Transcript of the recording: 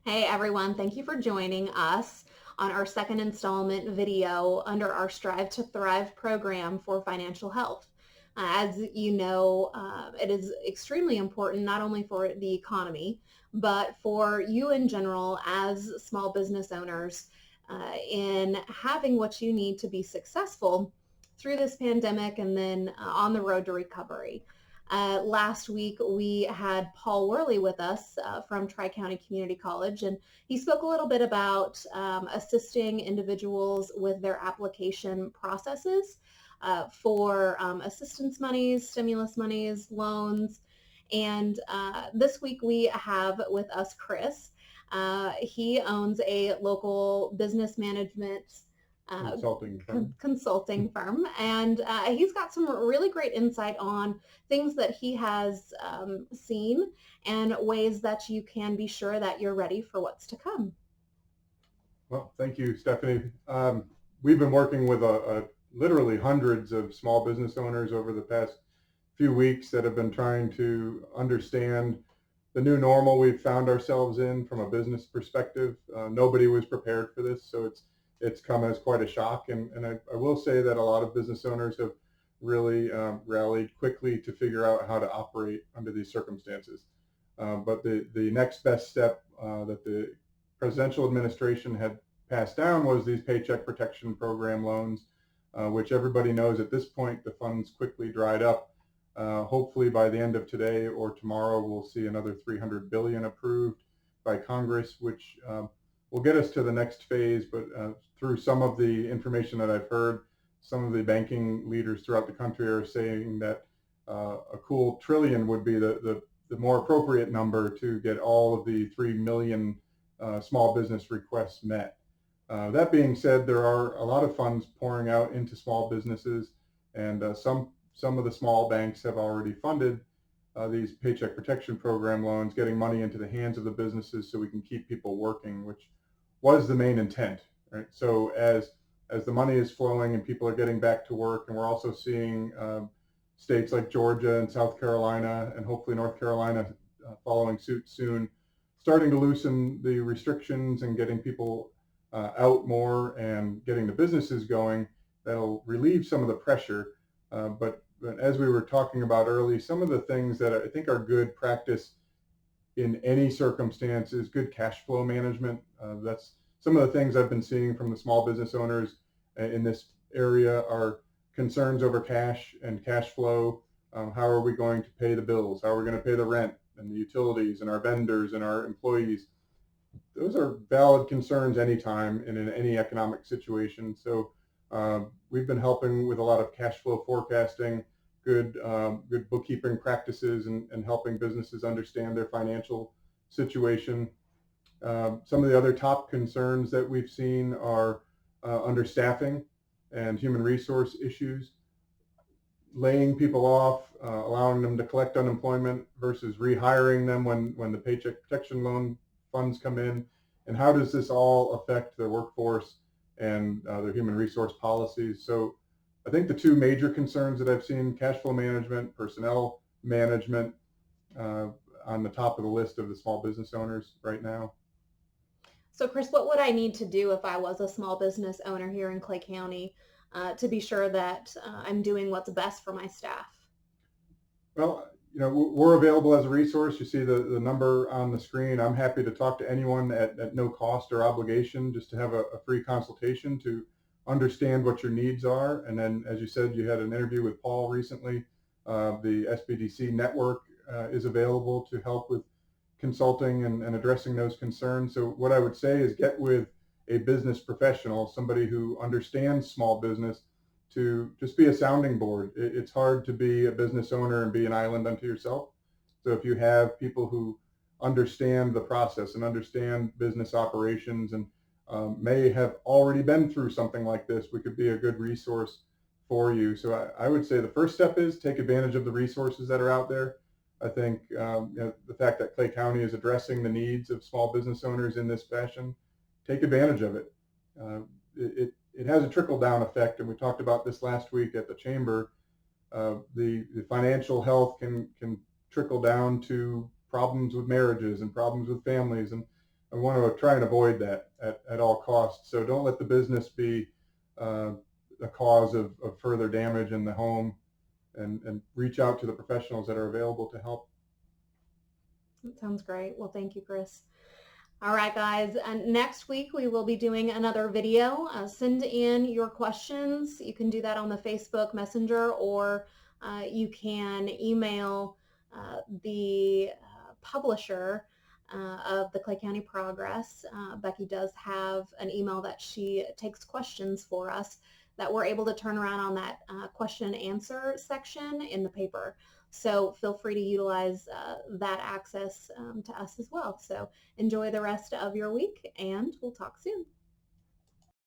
Hey everyone, thank you for joining us on our second installment video under our Strive to Thrive program for financial health. As you know, it is extremely important not only for the economy, but for you in general as small business owners in having what you need to be successful through this pandemic and then on the road to recovery. Last week, we had Paul Worley with us from Tri-County Community College, and he spoke a little bit about assisting individuals with their application processes for assistance monies, stimulus monies, loans. And this week, we have with us Chris. He owns a local business management consulting firm, and he's got some really great insight on things that he has seen and ways that you can be sure that you're ready for what's to come. Well, thank you, Stephanie. We've been working with literally hundreds of small business owners over the past few weeks that have been trying to understand the new normal we've found ourselves in from a business perspective. Nobody was prepared for this, so it's come as quite a shock. And I will say that a lot of business owners have really rallied quickly to figure out how to operate under these circumstances. But the next best step that the presidential administration had passed down was these Paycheck Protection Program loans, which everybody knows at this point the funds quickly dried up. Hopefully by the end of today or tomorrow, we'll see another $300 billion approved by Congress, which will get us to the next phase. But through some of the information that I've heard, some of the banking leaders throughout the country are saying that a cool trillion would be the more appropriate number to get all of the 3 million small business requests met. That being said, there are a lot of funds pouring out into small businesses, and some of the small banks have already funded these Paycheck Protection Program loans, getting money into the hands of the businesses so we can keep people working, which was the main intent. Right? So as the money is flowing and people are getting back to work, and we're also seeing states like Georgia and South Carolina and hopefully North Carolina following suit soon, starting to loosen the restrictions and getting people out more and getting the businesses going, that'll relieve some of the pressure. But as we were talking about early, some of the things that I think are good practice in any circumstance is good cash flow management. That's some of the things I've been seeing from the small business owners in this area are concerns over cash and cash flow. How are we going to pay the bills? How are we going to pay the rent and the utilities and our vendors and our employees? Those are valid concerns anytime and in any economic situation. So we've been helping with a lot of cash flow forecasting, good bookkeeping practices, and helping businesses understand their financial situation. Some of the other top concerns that we've seen are understaffing and human resource issues, laying people off, allowing them to collect unemployment versus rehiring them when the Paycheck Protection Loan funds come in, and how does this all affect their workforce and their human resource policies. So I think the two major concerns that I've seen, cash flow management, personnel management, on the top of the list of the small business owners right now. So Chris, what would I need to do if I was a small business owner here in Clay County to be sure that I'm doing what's best for my staff? Well, we're available as a resource. You see the number on the screen. I'm happy to talk to anyone at no cost or obligation, just to have a free consultation to understand what your needs are. And then, as you said, you had an interview with Paul recently. The SBDC network is available to help with consulting and addressing those concerns. So what I would say is get with a business professional, somebody who understands small business, to just be a sounding board. It's hard to be a business owner and be an island unto yourself. So if you have people who understand the process and understand business operations and may have already been through something like this, we could be a good resource for you. So I would say the first step is take advantage of the resources that are out there. I think the fact that Clay County is addressing the needs of small business owners in this fashion, take advantage of it. It has a trickle-down effect, and we talked about this last week at the chamber. The financial health can trickle down to problems with marriages and problems with families, and I want to try and avoid that at all costs. So don't let the business be a cause of further damage in the home, and reach out to the professionals that are available to help. That sounds great. Well, thank you, Chris. All right, guys, and next week we will be doing another video. Send in your questions. You can do that on the Facebook Messenger, or you can email the publisher of the Clay County Progress. Becky does have an email that she takes questions for us that we're able to turn around on that question and answer section in the paper. So feel free to utilize that access to us as well. So enjoy the rest of your week, and we'll talk soon.